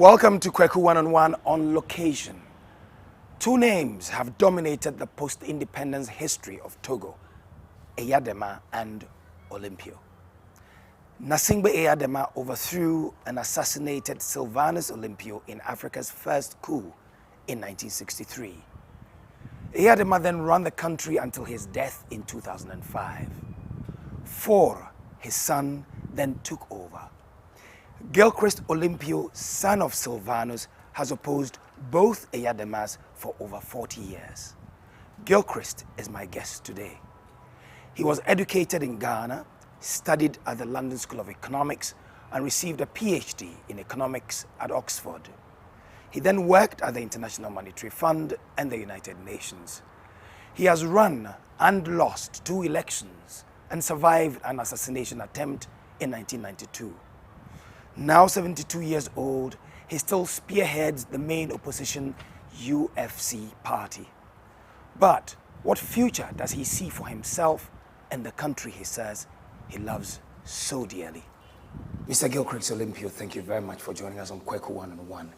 Welcome to Kweku One-on-One on location. Two names have dominated the post-independence history of Togo, Eyadema and Olympio. Nasingbe Eyadema overthrew and assassinated Sylvanus Olympio in Africa's first coup in 1963. Eyadema then ran the country until his death in 2005. His son, then took over. Gilchrist Olympio, son of Sylvanus, has opposed both Eyademas for over 40 years. Gilchrist is my guest today. He was educated in Ghana, studied at the London School of Economics, and received a PhD in economics at Oxford. He then worked at the International Monetary Fund and the United Nations. He has run and lost 2 elections and survived an assassination attempt in 1992. Now 72 years old, he still spearheads the main opposition UFC party. But what future does he see for himself and the country he says he loves so dearly? Mr. Gilchrist Olympio, thank you very much for joining us on Kweku One-on-One.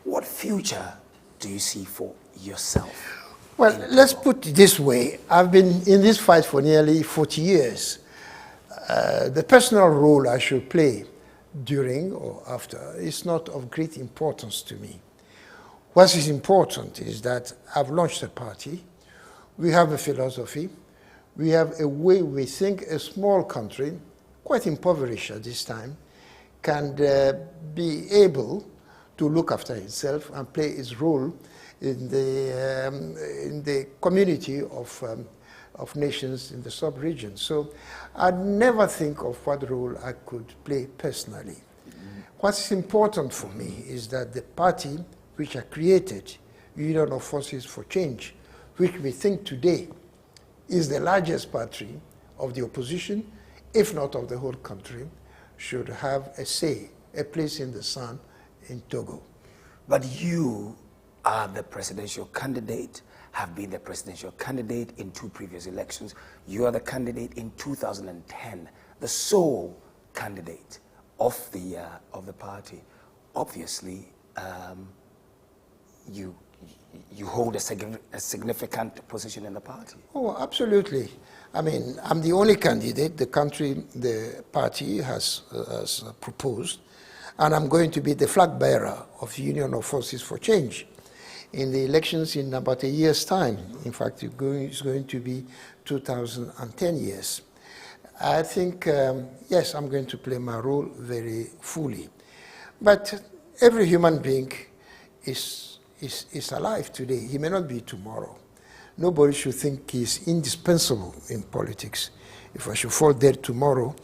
What future do you see for yourself? Well, let's put it this way. I've been in this fight for nearly 40 years. The personal role I should play during or after is not of great importance to me. What is important is that I've launched a party, we have a philosophy, we have a way we think a small country, quite impoverished at this time, can be able to look after itself and play its role in the community of nations in the sub-region. So I'd never think of what role I could play personally. What's important for me is that the party which I created, Union of Forces for Change, which we think today is the largest party of the opposition, if not of the whole country, should have a say, a place in the sun in Togo. But you are the presidential candidate, have been the presidential candidate in 2 previous elections. You are the candidate in 2010, the sole candidate of the party. Obviously, you hold a significant position in the party. Oh, absolutely. I mean, I'm the only candidate the party has proposed, and I'm going to be the flag bearer of the Union of Forces for Change in the elections in about a year's time. In fact, it's going to be 2010 years. I think, yes, I'm going to play my role very fully. But every human being is alive today. He may not be tomorrow. Nobody should think he's indispensable in politics. If I should fall dead tomorrow,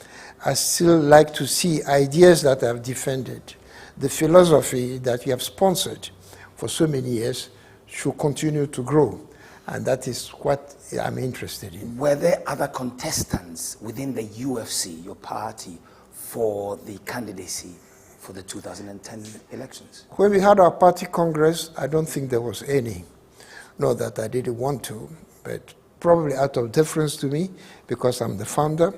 I still like to see ideas that I've defended, the philosophy that we have sponsored for so many years should continue to grow. And that is what I'm interested in. Were there other contestants within the UFC, your party, for the candidacy for the 2010 elections? When we had our party congress, I don't think there was any. Not that I didn't want to, but probably out of deference to me, because I'm the founder,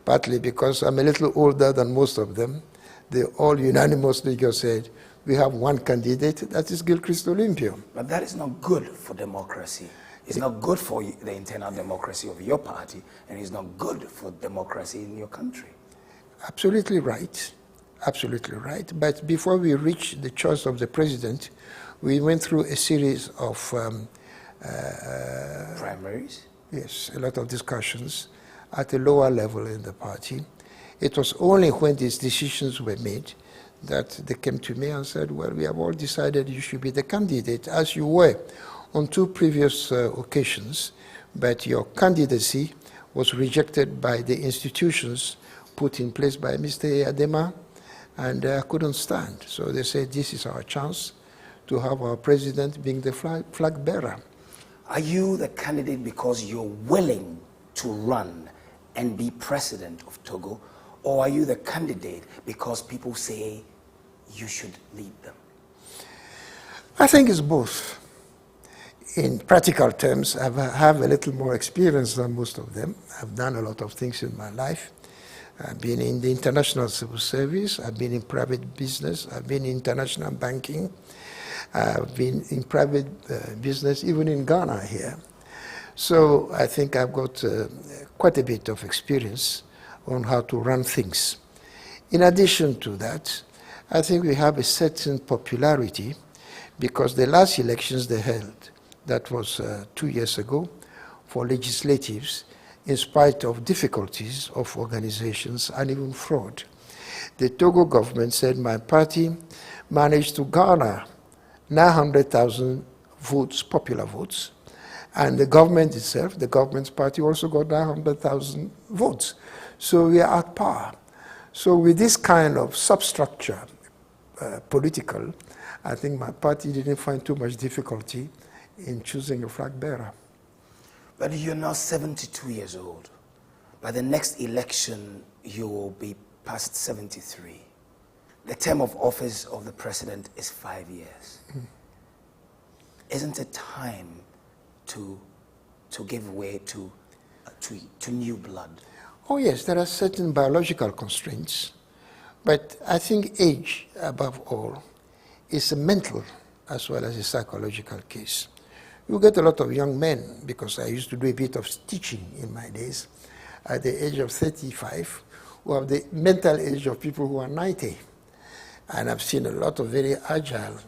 partly because I'm a little older than most of them. They all unanimously just said, we have one candidate, that is Gilchrist Olympio. But that is not good for democracy. It's not good for the internal democracy of your party, and it's not good for democracy in your country. Absolutely right. Absolutely right. But before we reached the choice of the president, we went through a series of primaries? Yes, a lot of discussions at a lower level in the party. It was only when these decisions were made that they came to me and said, well, we have all decided you should be the candidate, as you were on 2 previous occasions, but your candidacy was rejected by the institutions put in place by Mr. Eyadema, and I couldn't stand. So they said, this is our chance to have our president being the flag bearer. Are you the candidate because you're willing to run and be president of Togo, or are you the candidate because people say you should lead them? I think it's both. In practical terms, I have a little more experience than most of them. I've done a lot of things in my life. I've been in the international civil service, I've been in private business, I've been in international banking, I've been in private business, even in Ghana here. So I think I've got quite a bit of experience on how to run things. In addition to that, I think we have a certain popularity because the last elections they held, that was 2 years ago, for legislatives, in spite of difficulties of organizations and even fraud. The Togo government said my party managed to garner 900,000 votes, popular votes, and the government itself, the government's party also got 900,000 votes. So we are at par. So with this kind of substructure, political, I think my party didn't find too much difficulty in choosing a flag bearer. But you're now 72 years old. By the next election, you will be past 73. The term of office of the president is 5 years. Isn't it time to give way to new blood? Oh yes, there are certain biological constraints, but I think age, above all, is a mental as well as a psychological case. You get a lot of young men, because I used to do a bit of teaching in my days, at the age of 35, who have the mental age of people who are 90. And I've seen a lot of very agile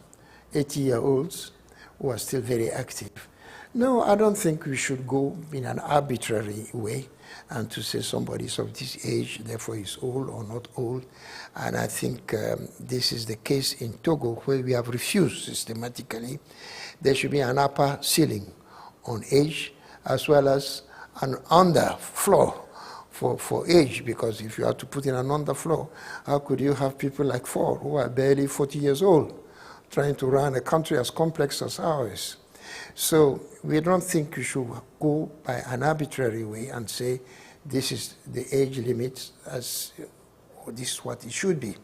80-year-olds who are still very active. No, I don't think we should go in an arbitrary way and to say somebody is of this age, therefore he's old or not old. And I think this is the case in Togo, where we have refused systematically. There should be an upper ceiling on age as well as an underfloor for age, because if you have to put in an underfloor, how could you have people like Ford, who are barely 40 years old, trying to run a country as complex as ours? So we don't think we should go by an arbitrary way and say this is the age limit, or this is what it should be.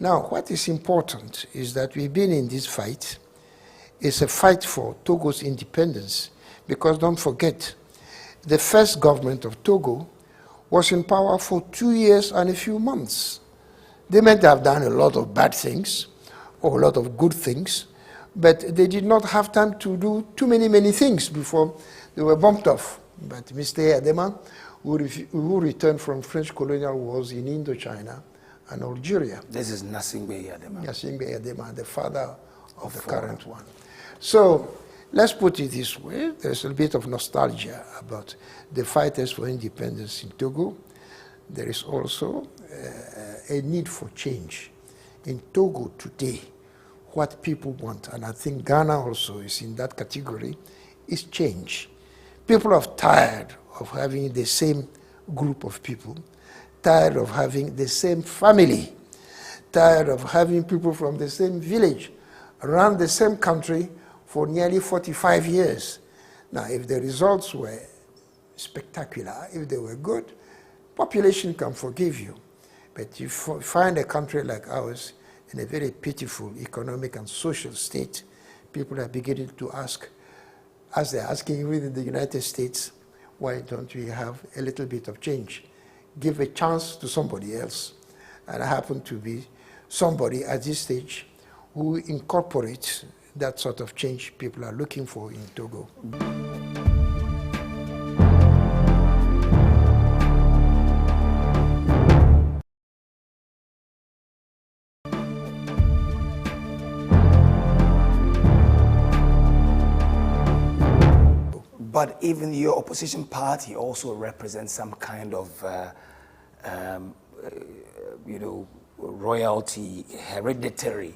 Now, what is important is that we've been in this fight. It's a fight for Togo's independence, because don't forget, the first government of Togo was in power for 2 years and a few months. They might have done a lot of bad things or a lot of good things, but they did not have time to do too many things before they were bumped off. But Mr. Adema, who returned from French colonial wars in Indochina and Algeria. This is Gnassingbé Adema. Gnassingbé Adema, the father of the current one. So let's put it this way. There's a bit of nostalgia about the fighters for independence in Togo. There is also a need for change. In Togo today, what people want, and I think Ghana also is in that category, is change. People are tired of having the same group of people, tired of having the same family, tired of having people from the same village run the same country for nearly 45 years. Now, if the results were spectacular, if they were good, population can forgive you. But you find a country like ours in a very pitiful economic and social state, people are beginning to ask, as they're asking within the United States, why don't we have a little bit of change? Give a chance to somebody else. And I happen to be somebody at this stage who incorporates that sort of change people are looking for in Togo. But even your opposition party also represents some kind of, royalty, hereditary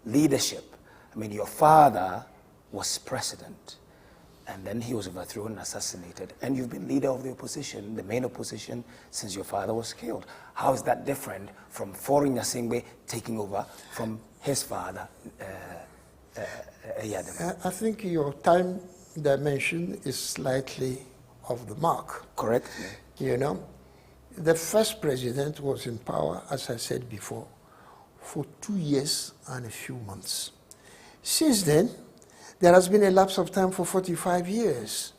leadership. I mean, your father was president, and then he was overthrown and assassinated, and you've been leader of the opposition, the main opposition, since your father was killed. How is that different from Faure Gnassingbé taking over from his father, Eyadema? I think your time dimension is slightly off the mark. Correct. You know, the first president was in power, as I said before, for 2 years and a few months. Since then, there has been a lapse of time for 45 years.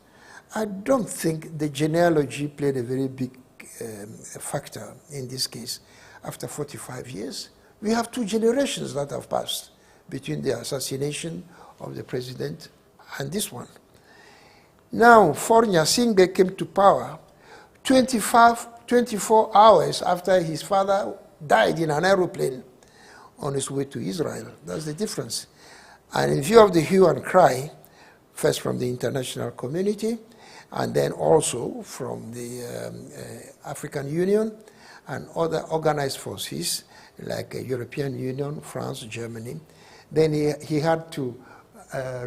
I don't think the genealogy played a very big factor in this case. After 45 years, we have 2 generations that have passed between the assassination of the president and this one. Now, Fornya Singbe came to power 24 hours after his father died in an aeroplane on his way to Israel. That's the difference. And in view of the hue and cry, first from the international community, and then also from the African Union and other organized forces like European Union, France, Germany, then he had to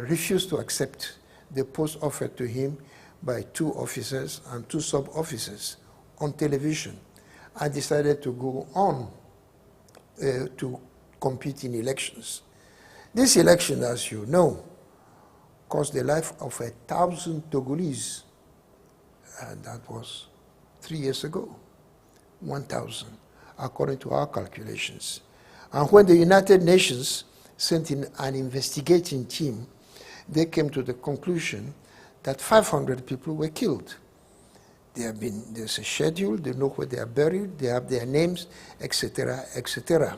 refuse to accept the post offered to him by 2 officers and 2 sub-officers on television, and decided to go on to compete in elections. This election, as you know, cost the life of 1,000 Togolese, and that was 3 years ago, 1,000, according to our calculations. And when the United Nations sent in an investigating team, they came to the conclusion that 500 people were killed. There's a schedule, they know where they are buried, they have their names, etc., etc.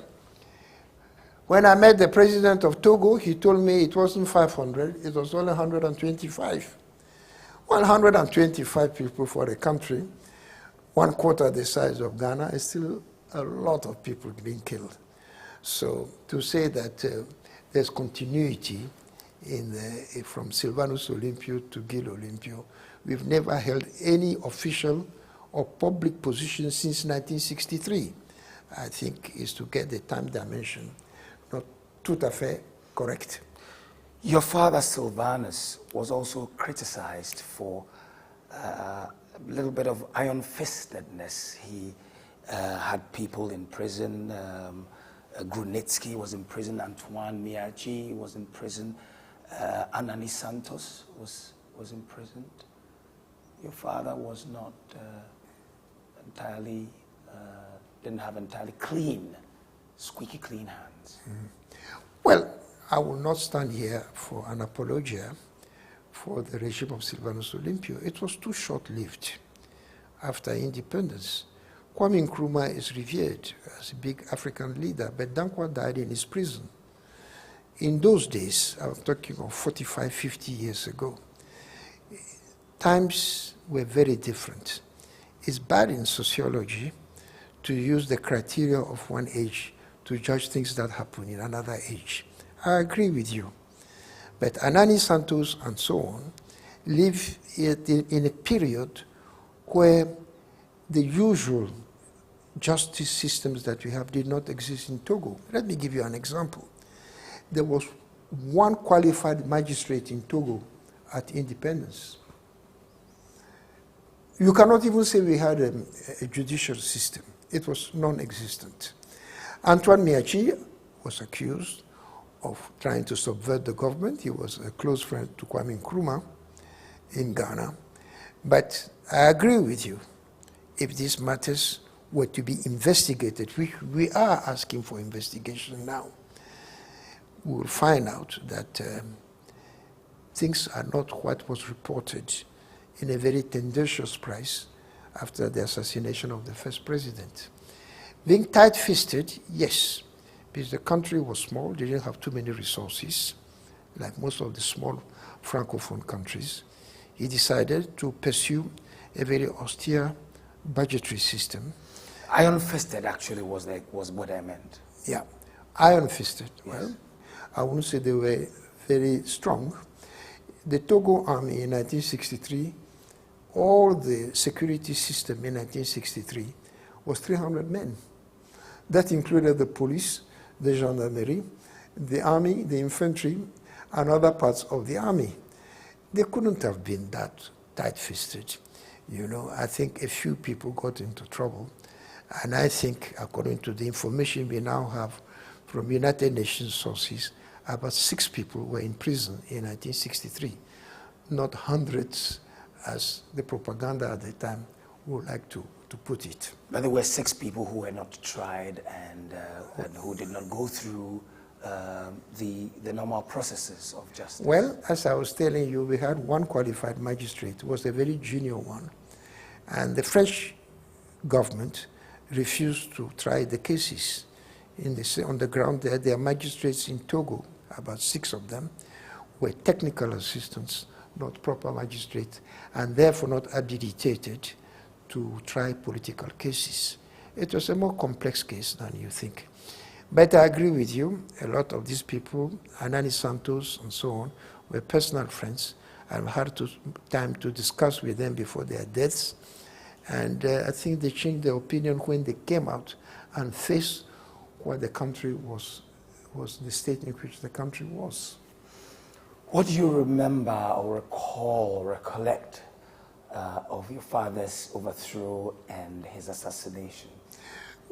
When I met the president of Togo, he told me it wasn't 500, it was only 125. 125 people for a country, 1/4 the size of Ghana, is still a lot of people being killed. So to say that there's continuity from Sylvanus Olympio to Gil Olympio, we've never held any official or public position since 1963. I think is to get the time dimension not tout à fait correct. Your father, Sylvanus, was also criticized for a little bit of iron-fistedness. He had people in prison. Grunitsky was in prison. Antoine Miachi was in prison. Anani Santos was imprisoned. Your father was not entirely, didn't have entirely clean, squeaky clean hands. Well, I will not stand here for an apologia for the regime of Sylvanus Olympio. It was too short-lived. After independence, Kwame Nkrumah is revered as a big African leader, but Dankwa died in his prison. In those days, I'm talking of 45, 50 years ago, times were very different. It's bad in sociology to use the criteria of one age to judge things that happen in another age. I agree with you. But Anani Santos and so on live in a period where the usual justice systems that we have did not exist in Togo. Let me give you an example. There was one qualified magistrate in Togo at independence. You cannot even say we had a judicial system. It was non-existent. Antoine Miachi was accused of trying to subvert the government. He was a close friend to Kwame Nkrumah in Ghana. But I agree with you. If these matters were to be investigated, which we are asking for investigation now, we will find out that things are not what was reported in a very tendentious price after the assassination of the first president. Being tight-fisted, yes, because the country was small, they didn't have too many resources, like most of the small Francophone countries. He decided to pursue a very austere budgetary system. Iron-fisted actually was what I meant. Yeah, iron-fisted. Yes. Well, I wouldn't say they were very strong. The Togo army in 1963, all the security system in 1963 was 300 men. That included the police, the gendarmerie, the army, the infantry, and other parts of the army. They couldn't have been that tight-fisted. You know, I think a few people got into trouble. And I think, according to the information we now have from United Nations sources, about 6 people were in prison in 1963, not hundreds as the propaganda at the time would like to put it. But there were 6 people who were not tried and who did not go through the normal processes of justice. Well, as I was telling you, we had one qualified magistrate. It was a very junior one. And the French government refused to try the cases. On the ground there are magistrates in Togo, about 6 of them, were technical assistants, not proper magistrates, and therefore not habilitated to try political cases. It was a more complex case than you think. But I agree with you, a lot of these people, Anani Santos and so on, were personal friends. I've had time to discuss with them before their deaths. And I think they changed their opinion when they came out and faced what the country was the state in which the country was. What do you remember or recall, recollect of your father's overthrow and his assassination?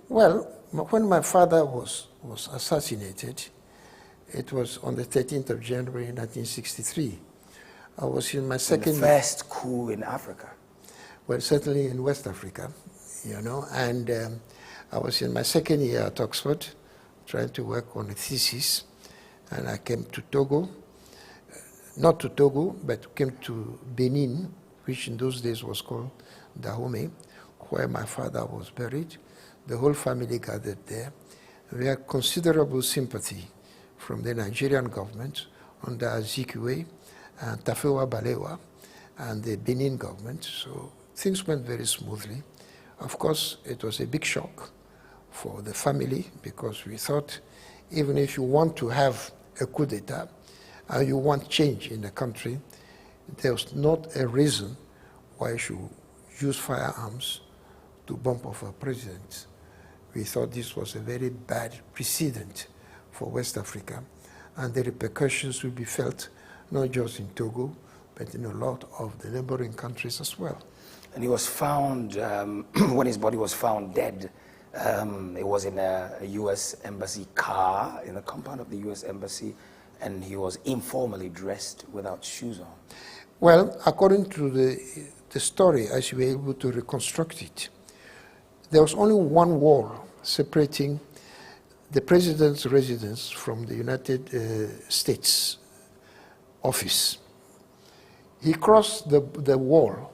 Well, when my father was assassinated, it was on the 13th of January 1963. I was in my second... The first coup in Africa. Well, certainly in West Africa, you know, and I was in my second year at Oxford, trying to work on a thesis, and I came to Togo, not to Togo, but came to Benin, which in those days was called Dahomey, where my father was buried. The whole family gathered there. We had considerable sympathy from the Nigerian government under Azikiwe and Tafewa Balewa and the Benin government, so things went very smoothly. Of course, it was a big shock for the family because we thought even if you want to have a coup d'etat and you want change in the country, there was not a reason why you should use firearms to bump off a president. We thought this was a very bad precedent for West Africa, and the repercussions will be felt not just in Togo, but in a lot of the neighboring countries as well. And he was found, when his body was found dead, it was in a U.S. Embassy car, in the compound of the U.S. Embassy, and he was informally dressed without shoes on. Well, according to the story, as you were able to reconstruct it, there was only one wall separating the president's residence from the United States office. He crossed the wall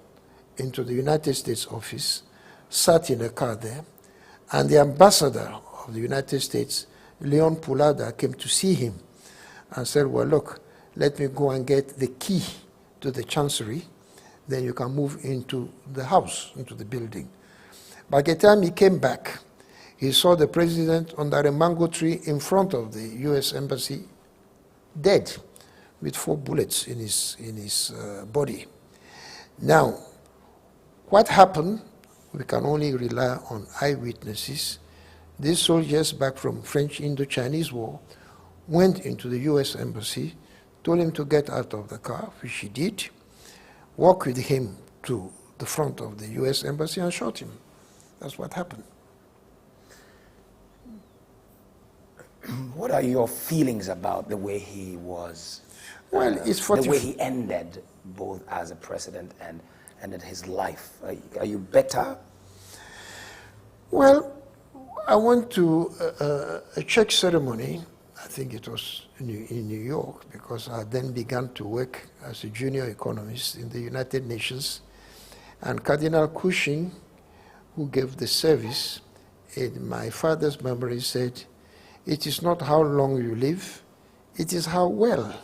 into the United States office, sat in a car there, and the ambassador of the United States, Leon Pulada, came to see him and said, well, look, let me go and get the key to the chancery, then you can move into the house, into the building. By the time he came back, he saw the president under a mango tree in front of the U.S. Embassy, dead, with 4 bullets in his body. Now, what happened, we can only rely on eyewitnesses. These soldiers back from French Indochinese War went into the U.S. Embassy, told him to get out of the car, which he did, walked with him to the front of the U.S. Embassy and shot him. That's what happened. What are your feelings about the way he was? Well, it's the way he ended both as a president and ended his life. Are you better? Well, I went to a church ceremony. I think it was in New York, because I then began to work as a junior economist in the United Nations. And Cardinal Cushing, who gave the service, in my father's memory said, it is not how long you live, it is how well.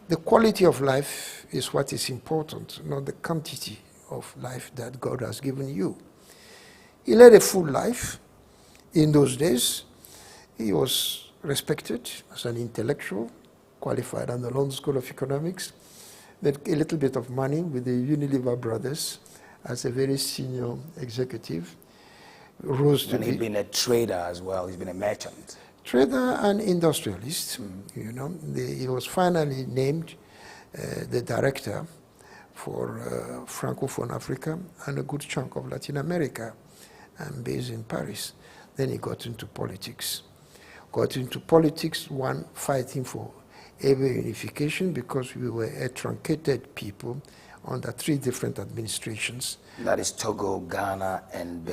The quality of life is what is important, not the quantity of life that God has given you. He led a full life. In those days, he was respected as an intellectual, qualified on the London School of Economics, made a little bit of money with the Unilever brothers as a very senior executive. Rose to and he'd been a trader as well. He's been a merchant. Trader and industrialist. You know, he was finally named the director for Francophone Africa and a good chunk of Latin America, and based in Paris. Then he got into politics. One fighting for area unification, because we were a truncated people under 3 different administrations. That is Togo, Ghana, and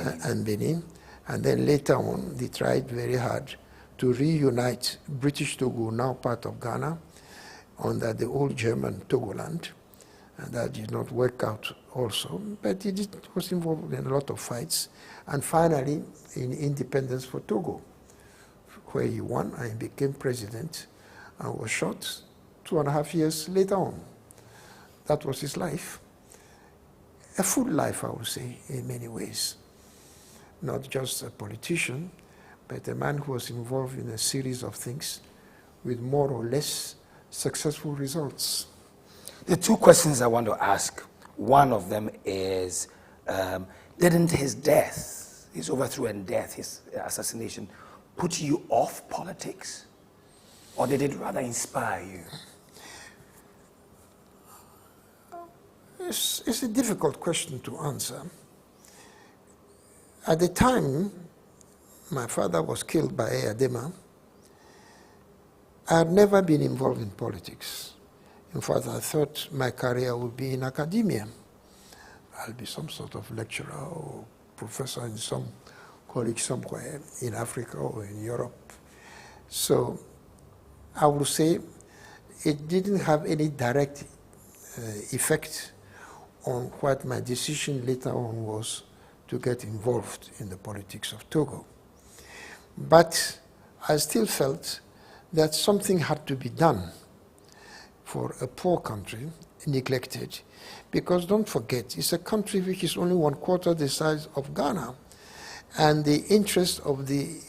Benin. And then later on, they tried very hard to reunite British Togo, now part of Ghana, under the old German Togoland. And that did not work out also, but was involved in a lot of fights. And finally, in independence for Togo, where he won and became president and was shot 2.5 years later on. That was his life. A full life, I would say, in many ways. Not just a politician, but a man who was involved in a series of things with more or less successful results. The two questions I want to ask, one of them is, didn't his death, his overthrow and death, his assassination, put you off politics? Or did it rather inspire you? It's a difficult question to answer. At the time my father was killed by Eyadema, I had never been involved in politics. In fact, I thought my career would be in academia. I'll be some sort of lecturer or professor in some college somewhere in Africa or in Europe. So I would say it didn't have any direct effect on what my decision later on was to get involved in the politics of Togo. But I still felt that something had to be done for a poor country, neglected, because don't forget, it's a country which is only 1/4 the size of Ghana, and the interest of the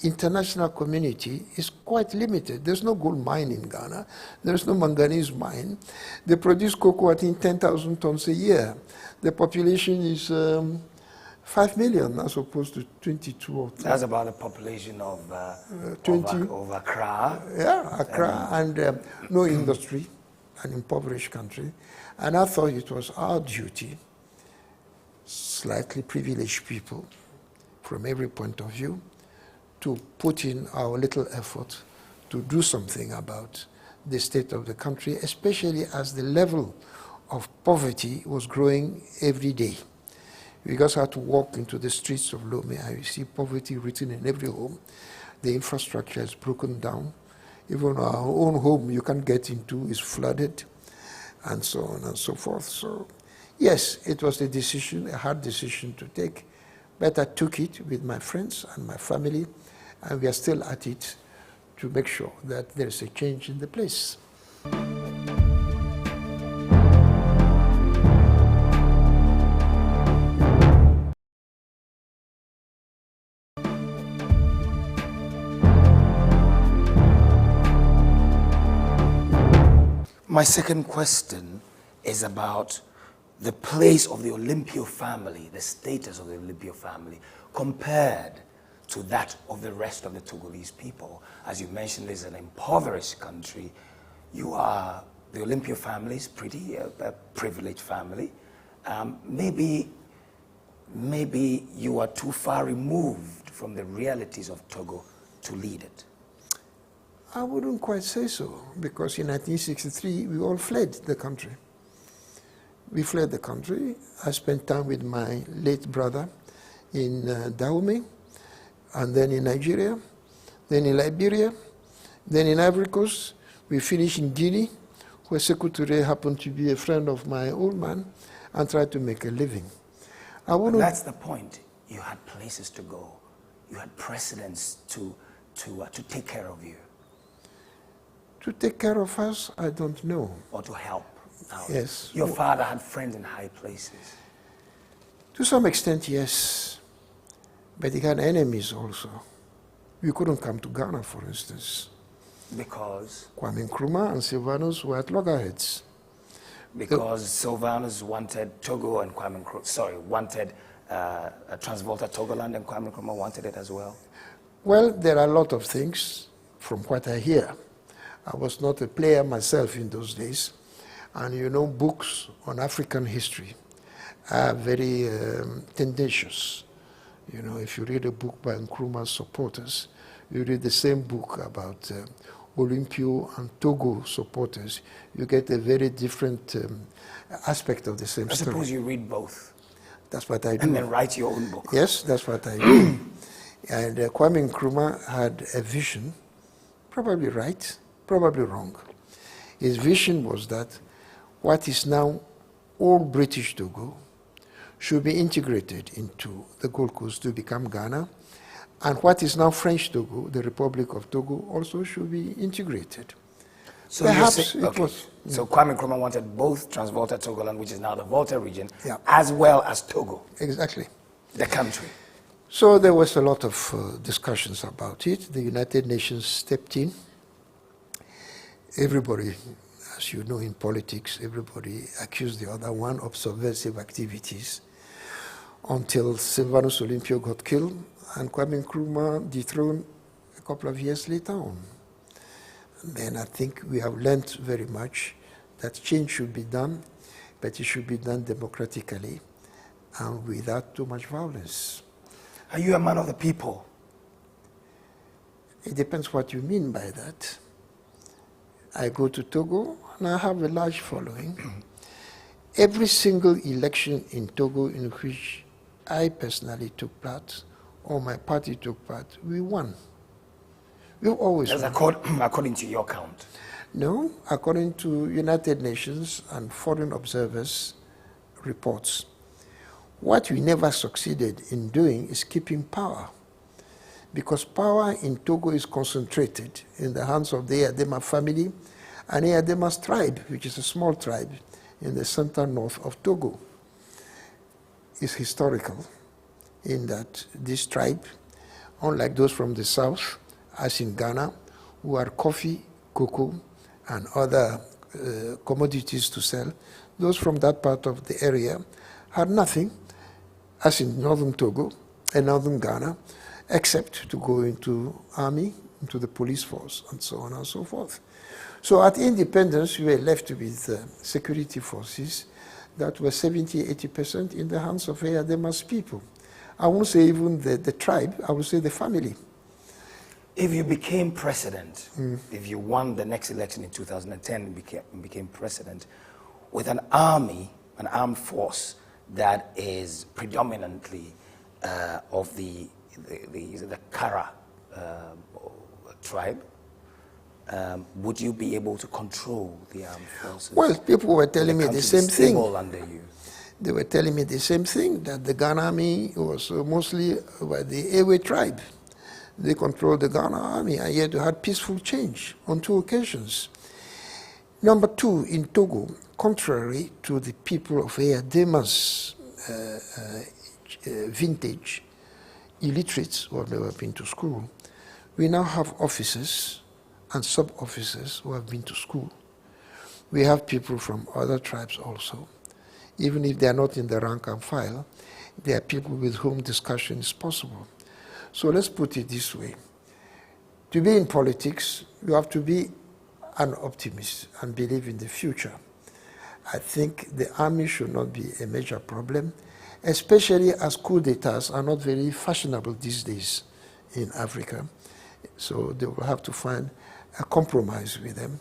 international community is quite limited. There's no gold mine in Ghana. There's no manganese mine. They produce cocoa, I think, 10,000 tons a year. The population is 5 million as opposed to 22 or 3. That's about the population of 20. of Accra. Yeah, Accra, and no industry, an impoverished country. And I thought it was our duty, slightly privileged people, from every point of view, to put in our little effort to do something about the state of the country, especially as the level of poverty was growing every day. You just had to walk into the streets of Lome and you see poverty written in every home. The infrastructure is broken down. Even our own home you can't get into is flooded, and so on and so forth. So yes, it was a decision, a hard decision to take, but I took it with my friends and my family, and we are still at it to make sure that there is a change in the place. My second question is about the place of the Olympio family, the status of the Olympio family, compared to that of the rest of the Togolese people. As you mentioned, this is an impoverished country. You are, the Olympio family is pretty a privileged family. Maybe you are too far removed from the realities of Togo to lead it. I wouldn't quite say so, because in 1963 we all fled the country. We fled the country. I spent time with my late brother in Dahomey, and then in Nigeria, then in Liberia, then in Ivory Coast. We finished in Guinea, where Sekou Touré happened to be a friend of my old man, and tried to make a living. But that's the point. You had places to go. You had precedents to take care of you. To take care of us, I don't know. Or to help out. Yes. Your father had friends in high places. To some extent, yes. But he had enemies also. We couldn't come to Ghana, for instance. Because? Kwame Nkrumah and Sylvanus were at loggerheads. Because Sylvanus wanted Togo and Kwame Nkrumah, wanted Transvolta Togoland, and Kwame Nkrumah wanted it as well? Well, there are a lot of things from what I hear. I was not a player myself in those days. And you know, books on African history are very tendentious. You know, if you read a book by Nkrumah's supporters, you read the same book about Olympio and Togo supporters, you get a very different aspect of the same story. I suppose you read both. That's what I do. And then write your own book. Yes, that's what I do. And Kwame Nkrumah had a vision, probably right, probably wrong. His vision was that what is now all British Togo should be integrated into the Gold Coast to become Ghana, and what is now French Togo, the Republic of Togo, also should be integrated. So Perhaps it was. So Kwame Nkrumah wanted both Trans-Volta Togoland, which is now the Volta region, Yeah. as well as Togo, Exactly. the country. So there was a lot of discussions about it. The United Nations stepped in. Everybody, as you know in politics, everybody accused the other one of subversive activities until Sylvanus Olympio got killed and Kwame Nkrumah dethroned a couple of years later on. Then I think we have learned very much that change should be done, but it should be done democratically and without too much violence. Are you a man of the people? It depends what you mean by that. I go to Togo and I have a large following. Every single election in Togo in which I personally took part or my party took part, we won. We've always That's won. according to your count. No, according to United Nations and foreign observers' reports. What we never succeeded in doing is keeping power. Because power in Togo is concentrated in the hands of the Eyadema family and Eyadema's tribe, which is a small tribe in the center north of Togo. Is historical in that this tribe, unlike those from the south, as in Ghana, who are coffee, cocoa, and other commodities to sell, those from that part of the area had nothing, as in northern Togo and northern Ghana, except to go into army, into the police force, and so on and so forth. So at independence, we were left with security forces that were 70–80% in the hands of Eyadema's people. I won't say even the tribe, I would say the family. If you became president, if you won the next election in 2010 and became president, with an army, an armed force that is predominantly of the Kara tribe, would you be able to control the armed forces? Well, people were telling me the same thing. Under you? They were telling me the same thing, that the Ghana army was mostly by the Ewe tribe. They controlled the Ghana army, and yet we had peaceful change on 2 occasions. Number 2, in Togo, contrary to the people of Eyadema's vintage, illiterates who have never been to school, we now have officers and sub-officers who have been to school. We have people from other tribes also. Even if they are not in the rank and file, they are people with whom discussion is possible. So let's put it this way. To be in politics, you have to be an optimist and believe in the future. I think the army should not be a major problem, especially as coup d'etats are not very fashionable these days in Africa. So they will have to find a compromise with them,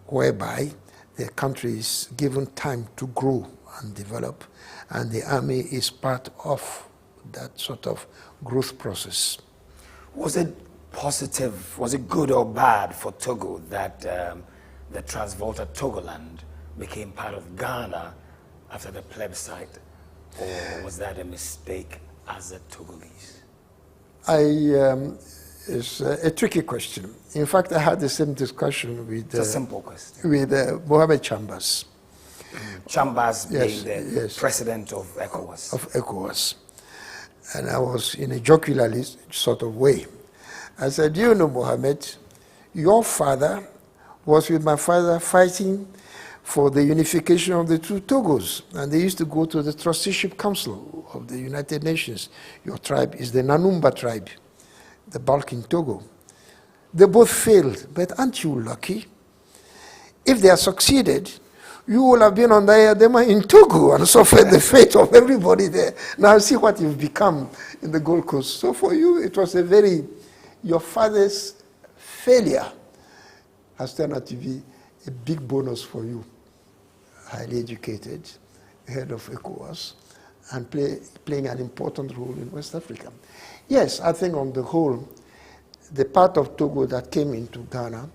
whereby the country is given time to grow and develop, and the army is part of that sort of growth process. Was it positive, was it good or bad for Togo that the Trans-Volta Togoland became part of Ghana after the plebiscite, or was that a mistake as a Togolese? It's a tricky question. In fact, I had the same discussion with It's a simple question. with Mohamed Chambers. Chambers Yes, being the yes. president of ECOWAS. Of ECOWAS. And I was in a jocularly sort of way. I said, you know, Mohammed, your father was with my father fighting for the unification of the 2 Togos. And they used to go to the Trusteeship Council of the United Nations. Your tribe is the Nanumba tribe, the bulk in Togo. They both failed, but aren't you lucky? If they had succeeded, you will have been on the Eyadema in Togo and suffered the fate of everybody there. Now see what you've become in the Gold Coast. So for you, it was your father's failure has turned out to be a big bonus for you. Highly educated, head of ECOWAS, and playing an important role in West Africa. Yes, I think on the whole, the part of Togo that came into Ghana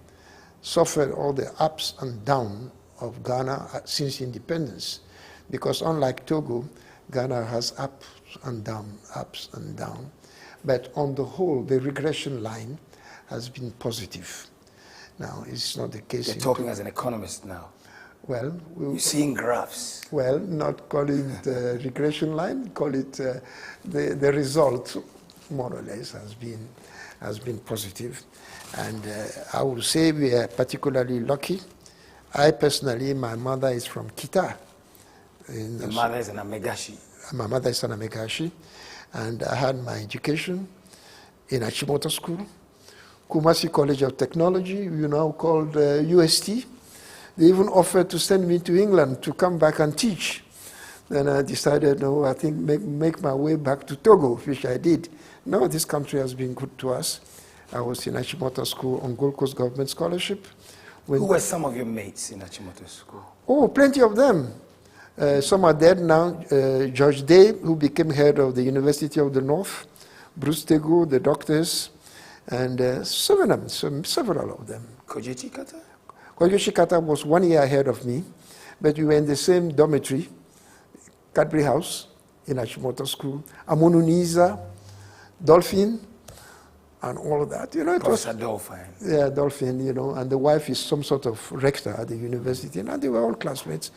suffered all the ups and downs of Ghana since independence, because unlike Togo, Ghana has ups and down. But on the whole, the regression line has been positive. Now, it's not the case. You're talking as an economist now. Well, you're seeing graphs. Well, not calling it the regression line, call it the result, more or less, has been positive. And I would say we are particularly lucky. I personally, my mother is from Kita. Your mother is an Amegashi. My mother is an Amegashi. And I had my education in Achimota School, Kumasi College of Technology, now called UST. They even offered to send me to England to come back and teach. Then I decided, no, I think make my way back to Togo, which I did. No, this country has been good to us. I was in Achimota School on Gold Coast Government Scholarship. Who were some of your mates in Achimota School? Oh, plenty of them. Some are dead now. George Day, who became head of the University of the North, Bruce Tego, the doctors, and several of them. Kojechi Kata? Kojechi Kata was 1 year ahead of me, but we were in the same dormitory, Cadbury House, in Achimota School. Amonu Niza, Dolphin, and all of that. It was Dolphin. Yeah, Dolphin, and the wife is some sort of rector at the university, and they were all classmates.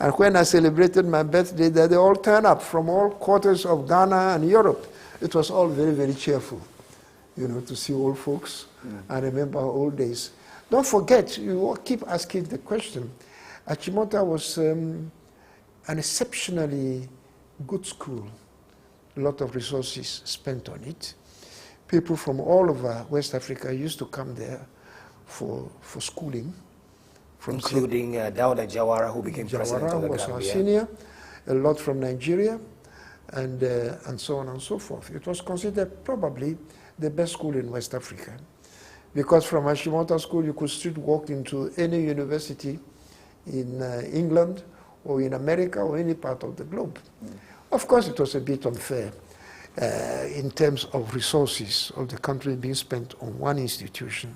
And when I celebrated my birthday, they all turned up from all quarters of Ghana and Europe. It was all very, very cheerful, to see old folks. I remember our old days. Don't forget, you keep asking the question. Achimota was an exceptionally good school. A lot of resources spent on it. People from all over West Africa used to come there for schooling. Including Dauda Jawara, who became president of the Gambia. Jawara was our senior. A lot from Nigeria, and so on and so forth. It was considered probably the best school in West Africa. Because from Achimota School, you could street walk into any university in England or in America or any part of the globe. Of course, it was a bit unfair in terms of resources of the country being spent on one institution,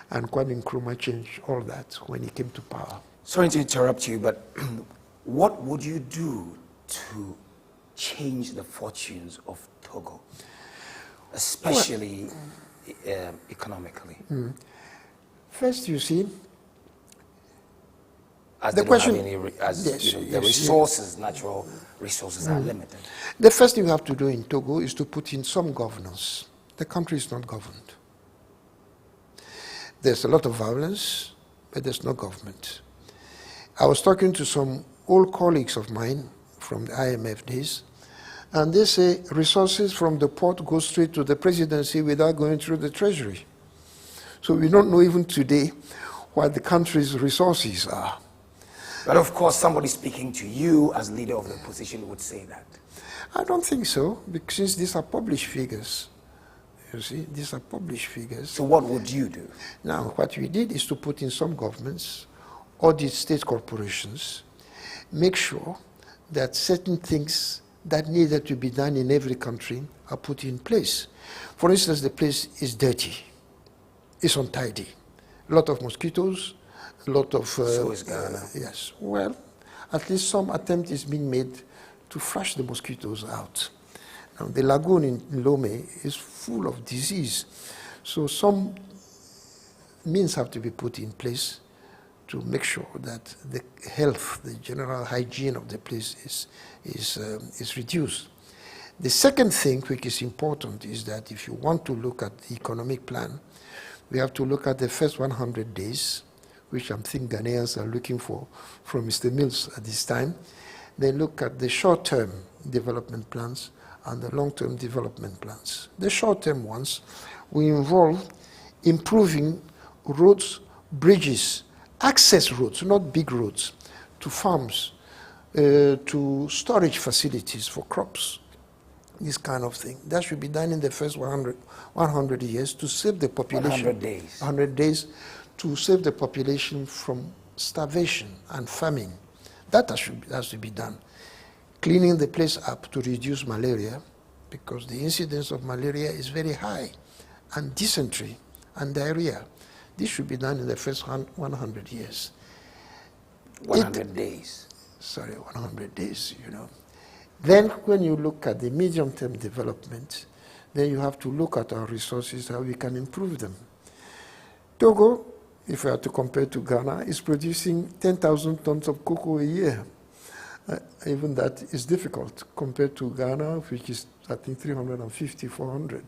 and Kwame Nkrumah changed all that when he came to power. Sorry to interrupt you, but what would you do to change the fortunes of Togo, especially economically? First, you see, as the question, the resources, natural resources are limited. The first thing you have to do in Togo is to put in some governance. The country is not governed. There's a lot of violence, but there's no government. I was talking to some old colleagues of mine from the IMF days, and they say resources from the port go straight to the presidency without going through the treasury. So we don't know even today what the country's resources are. But of course, somebody speaking to you as leader of the opposition would say that. I don't think so, because these are published figures. You see, these are published figures. So what would you do? Now, what we did is to put in some governments, audit state corporations, make sure that certain things that needed to be done in every country are put in place. For instance, the place is dirty. It's untidy. A lot of mosquitoes, a lot of... so is Ghana. Yes. Well, at least some attempt is being made to flush the mosquitoes out. Now, the lagoon in Lome is full of disease. So some means have to be put in place to make sure that the health, the general hygiene of the place is reduced. The second thing, which is important, is that if you want to look at the economic plan, we have to look at the first 100 days, which I think Ghanaians are looking for from Mr. Mills at this time. Then look at the short-term development plans and the long-term development plans. The short-term ones will involve improving roads, bridges, access roads, not big roads, to farms, to storage facilities for crops, this kind of thing. That should be done in the first 100 years to save the population. 100 days. 100 days to save the population from starvation and famine. That has to be done. Cleaning the place up to reduce malaria, because the incidence of malaria is very high, and dysentery and diarrhea. This should be done in the first 100 years. 100 days. sorry, 100 days, you know. Then when you look at the medium-term development, then you have to look at our resources, how we can improve them. Togo, if I are to compare to Ghana, is producing 10,000 tons of cocoa a year. Even that is difficult compared to Ghana, which is, I think, 350, 400.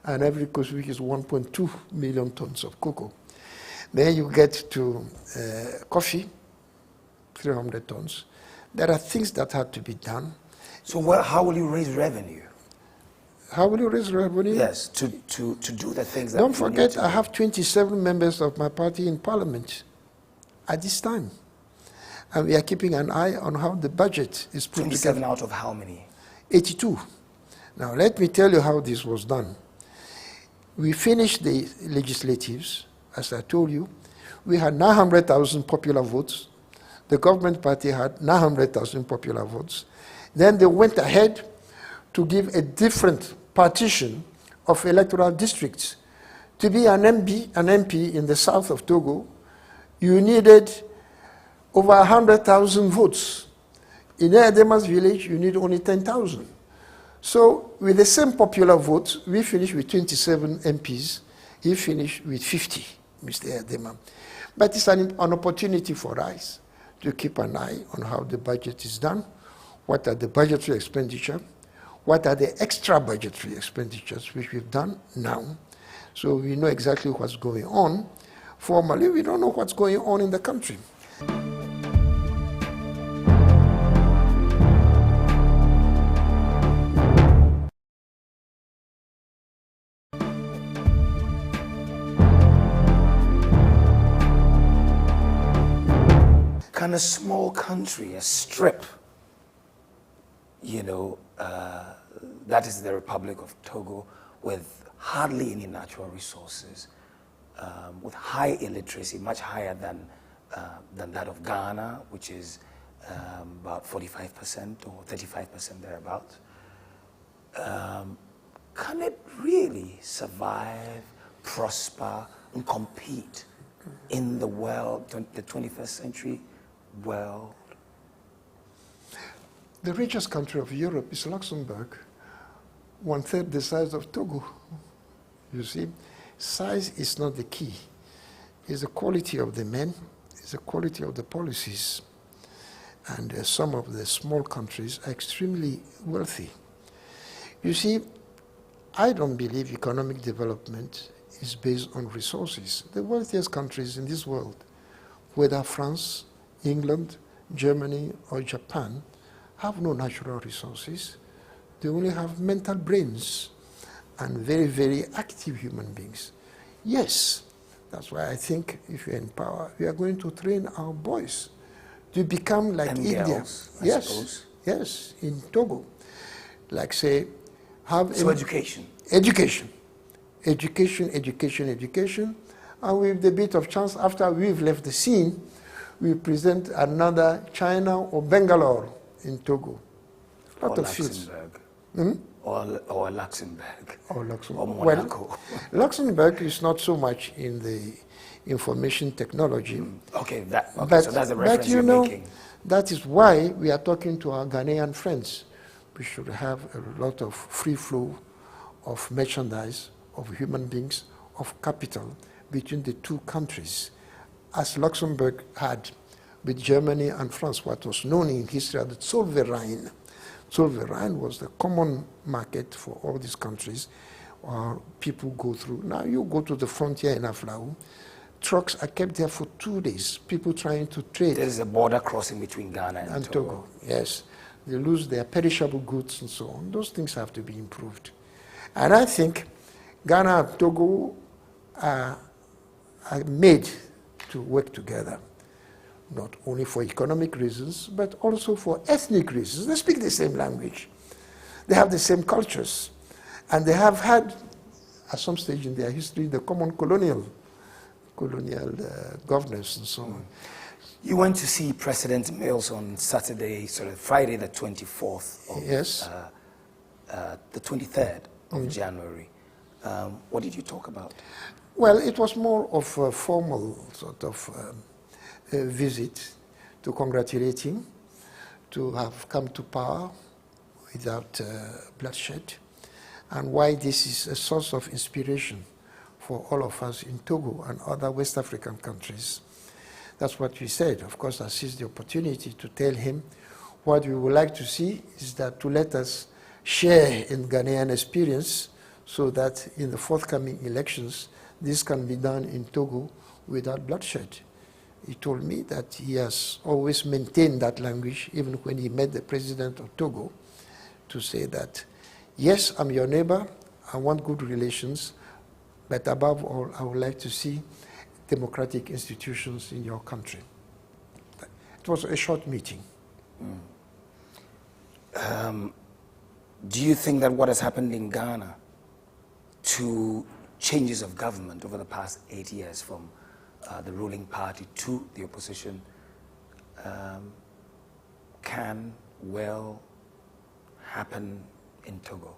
And Ivory Coast, which is 1.2 million tons of cocoa. Then you get to coffee, 300 tons. There are things that have to be done. So how will you raise revenue? How will you raise revenue? Yes, to do the things that Don't you forget, need to I do. have 27 members of my party in parliament at this time. And we are keeping an eye on how the budget is put 27 together. out of how many? 82. Now, let me tell you how this was done. We finished the legislatives, as I told you. We had 900,000 popular votes. The government party had 900,000 popular votes. Then they went ahead to give a different partition of electoral districts. To be an MP in the south of Togo, you needed over 100,000 votes. In Edema's village, you need only 10,000. So with the same popular votes, we finished with 27 MPs. He finished with 50, Mr. Edema. But it's an opportunity for us to keep an eye on how the budget is done, what are the budgetary expenditure, what are the extra budgetary expenditures, which we've done now. So we know exactly what's going on. Formally, we don't know what's going on in the country. Can a small country, a strip, you know, that is the Republic of Togo, with hardly any natural resources, with high illiteracy, much higher than that of Ghana, which is about 45% or 35% thereabouts. Can it really survive, prosper, and compete in the world, the 21st century world? The richest country of Europe is Luxembourg, 1/3 the size of Togo. You see, size is not the key. It's the quality of the men, it's the quality of the policies. And some of the small countries are extremely wealthy. You see, I don't believe economic development is based on resources. The wealthiest countries in this world, whether France, England, Germany, or Japan, have no natural resources. They only have mental brains and very, very active human beings. Yes, that's why I think if you're in power, we are going to train our boys to become like And India. girls, I Yes, suppose. yes, in Togo. Like say, have So education. Education, and with the bit of chance, after we've left the scene, we present another China or Bangalore in Togo. A lot Or of fields. Luxembourg. Or Luxembourg. Or Luxembourg. Or Monaco. Well, Luxembourg is not so much in the information technology. Okay, so that's the reference but you you're know, making. that is why we are talking to our Ghanaian friends. We should have a lot of free flow of merchandise, of human beings, of capital between the two countries, as Luxembourg had with Germany and France, what was known in history as the Zollverein. Zollverein was the common market for all these countries. People go through. Now you go to the frontier in Aflau, trucks are kept there for 2 days, people trying to trade. There is a border crossing between Ghana and Togo. Yes. They lose their perishable goods and so on. Those things have to be improved. And I think Ghana and Togo are made to work together, not only for economic reasons, but also for ethnic reasons. They speak the same language. They have the same cultures. And they have had, at some stage in their history, the common colonial governance and so on. You went to see President Mills on Saturday, Friday the 24th of, Yes. The 23rd of January. What did you talk about? Well, it was more of a formal sort of visit to congratulate him to have come to power without bloodshed, and why this is a source of inspiration for all of us in Togo and other West African countries. That's what we said. Of course, I seized the opportunity to tell him what we would like to see is that to let us share in Ghanaian experience so that in the forthcoming elections, this can be done in Togo without bloodshed. He told me that he has always maintained that language, even when he met the president of Togo, to say that, yes, I'm your neighbor, I want good relations, but above all, I would like to see democratic institutions in your country. It was a short meeting. Do you think that what has happened in Ghana to changes of government over the past 8 years from the ruling party to the opposition can well happen in Togo?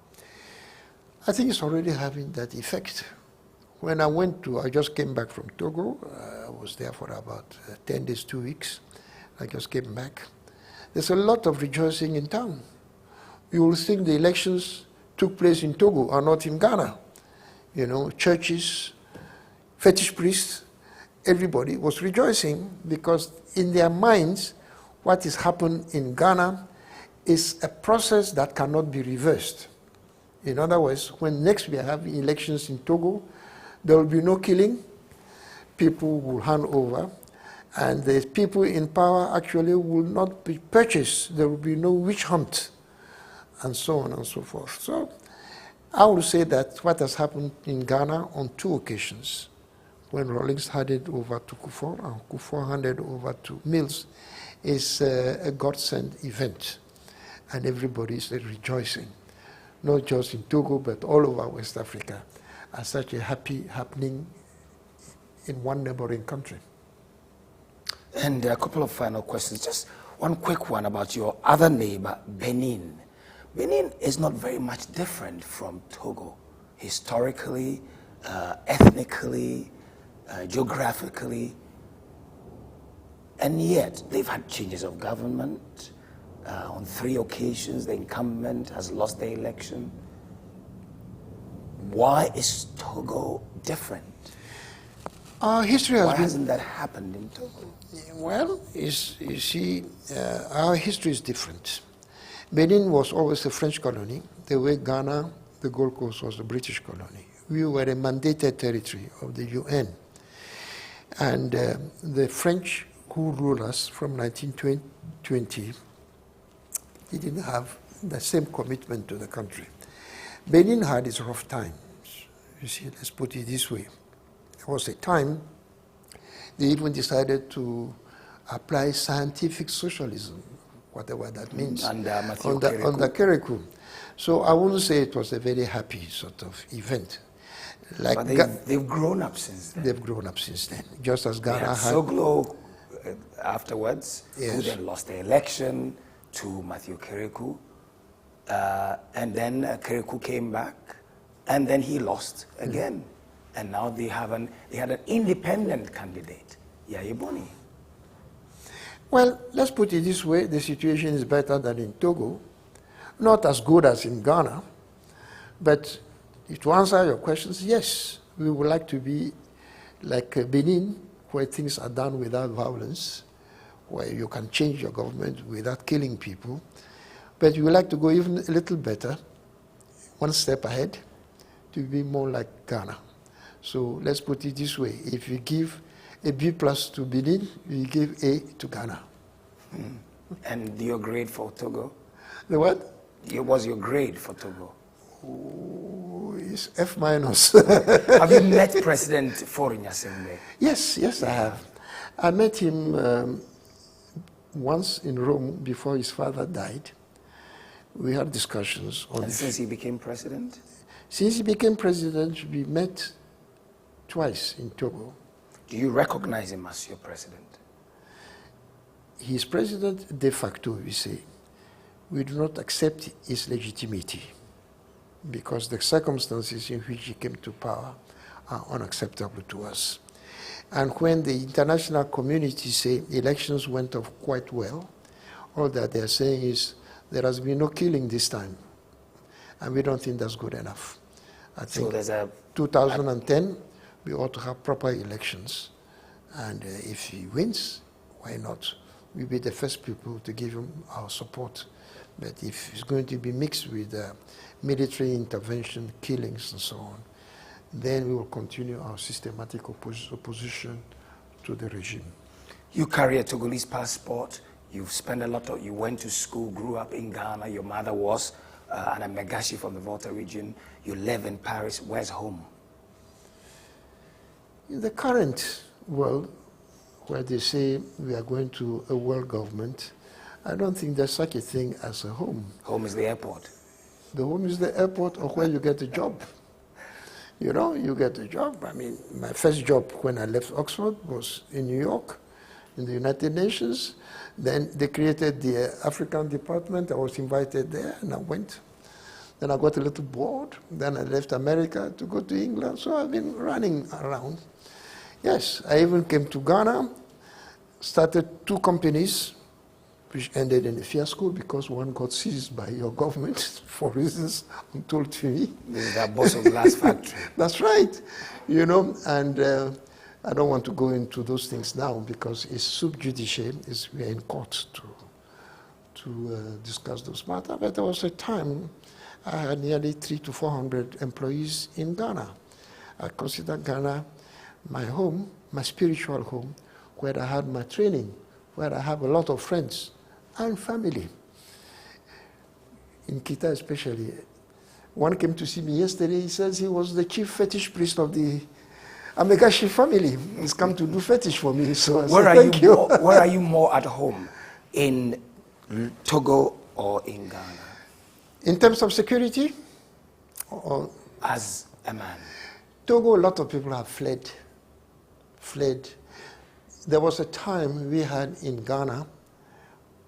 I think it's already having that effect. When I just came back from Togo. I was there for about 10 days, 2 weeks. I just came back. There's a lot of rejoicing in town. You will think the elections took place in Togo and not in Ghana. You know, churches, fetish priests, everybody was rejoicing because in their minds, what has happened in Ghana is a process that cannot be reversed. In other words, when next we have elections in Togo, there will be no killing, people will hand over, and the people in power actually will not be purchased. There will be no witch hunt, and so on and so forth. So I would say that what has happened in Ghana on 2 occasions, when Rawlings handed over to Kufuor and Kufuor handed over to Mills, is a God-sent event, and everybody is rejoicing, not just in Togo, but all over West Africa, as such a happy happening in one neighboring country. And a couple of final questions. Just one quick one about your other neighbor, Benin. Benin is not very much different from Togo, historically, ethnically, geographically, and yet they've had changes of government. On 3 occasions, the incumbent has lost the election. Why is Togo different? Our history has Why been... hasn't that happened in Togo? Well, you see, our history is different. Benin was always a French colony, the way Ghana, the Gold Coast, was a British colony. We were a mandated territory of the UN. And the French who ruled us from 1920 didn't have the same commitment to the country. Benin had its rough times. You see, let's put it this way. There was a time they even decided to apply scientific socialism, whatever that means, under Kirikou. So I wouldn't say it was a very happy sort of event. Like but they've grown up since then. They've grown up since then, just as Ghana had. Soglo afterwards, yes, who then lost the election to Matthew Kirikou. And then Kirikou came back, and then he lost again. And now they had an independent candidate, Yaya Boni. Well, let's put it this way, the situation is better than in Togo, not as good as in Ghana, but to answer your questions, yes, we would like to be like Benin, where things are done without violence, where you can change your government without killing people. But we would like to go even a little better, one step ahead, to be more like Ghana. So let's put it this way. If you give a B+ to Benin, we give A to Ghana. And your grade for Togo? The what? What was your grade for Togo? Oh, it's F-. Have you met President Faure? Yes, I have. I met him once in Rome before his father died. We had discussions on... And since he became president? Since he became president, we met twice in Togo. Do you recognize him as your president? He is president de facto, we say. We do not accept his legitimacy because the circumstances in which he came to power are unacceptable to us. And when the international community say elections went off quite well, All that they're saying is there has been no killing this time. And we don't think that's good enough. I think So there's a 2010, we ought to have proper elections. And if he wins, why not? We'll be the first people to give him our support. But if it's going to be mixed with military intervention, killings, and so on, then we will continue our systematic opposition to the regime. You carry a Togolese passport. You've spent a lot of, you went to school, grew up in Ghana. Your mother was an Amegashi from the Volta region. You live in Paris. Where's home? In the current world, where they say we are going to a world government, I don't think there's such a thing as a home. Home is the airport. The home is the airport or where you get a job. You know, you get a job. I mean, my first job when I left Oxford was in New York, in the United Nations. Then they created the African department. I was invited there and I went. Then I got a little bored. Then I left America to go to England. So I've been running around. Yes, I even came to Ghana, started 2 companies, which ended in a fiasco because one got seized by your government for reasons untold to me. This is that boss of glass factory. That's right. You know, and I don't want to go into those things now because it's sub judice, we are in court to discuss those matters. But there was a time I had nearly 300 to 400 employees in Ghana. I consider Ghana my home, my spiritual home, where I had my training, where I have a lot of friends and family. In Kita especially. One came to see me yesterday. He says he was the chief fetish priest of the Amegashi family. He's come to do fetish for me. So I said, thank you. Where are you more at home? In Togo or in Ghana? In terms of security? Or As a man? Togo, a lot of people have fled. There was a time we had in Ghana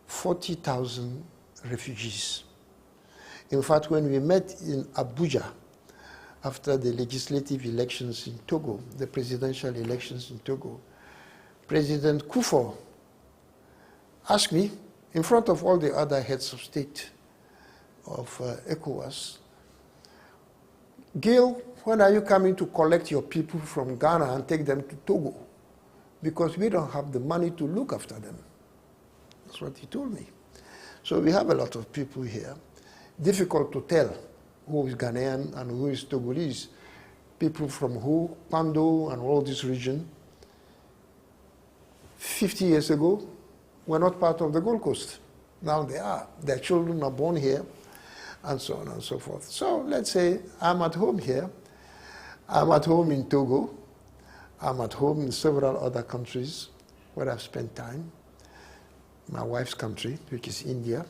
40,000 refugees. In fact, when we met in Abuja after the legislative elections in Togo, the presidential elections in Togo, President Kufuor asked me, in front of all the other heads of state of ECOWAS, Gil, when are you coming to collect your people from Ghana and take them to Togo? Because we don't have the money to look after them. That's what he told me. So we have a lot of people here. Difficult to tell who is Ghanaian and who is Togolese. People from who, Pando and all this region, 50 years ago, were not part of the Gold Coast. Now they are. Their children are born here, and so on and so forth. So let's say I'm at home here. I'm at home in Togo. I'm at home in several other countries where I've spent time. My wife's country, which is India,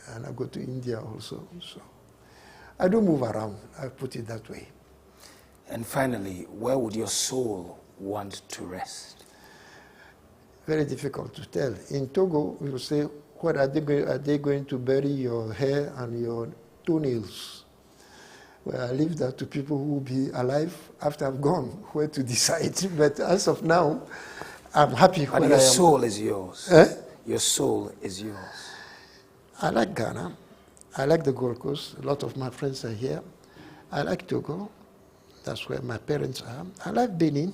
and I go to India also. So I do move around, I put it that way. And finally, where would your soul want to rest? Very difficult to tell. In Togo, we will say, where are they going to bury your hair and your toenails? Well, I leave that to people who will be alive after I've gone, where to decide. But as of now, I'm happy where I am. And your soul is yours. Eh? Your soul is yours. I like Ghana. I like the Gold Coast. A lot of my friends are here. I like Togo. That's where my parents are. I like Benin.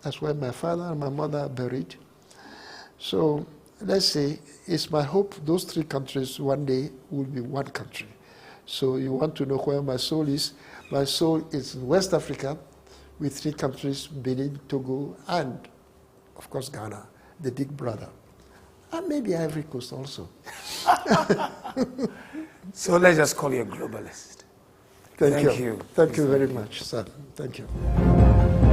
That's where my father and my mother are buried. So let's say it's my hope those 3 countries one day will be one country. So you want to know where my soul is? My soul is in West Africa with 3 countries, Benin, Togo, and of course Ghana, the big brother. And maybe Ivory Coast also. So let's just call you a globalist. Thank you. you. Thank you very much, sir. Thank you.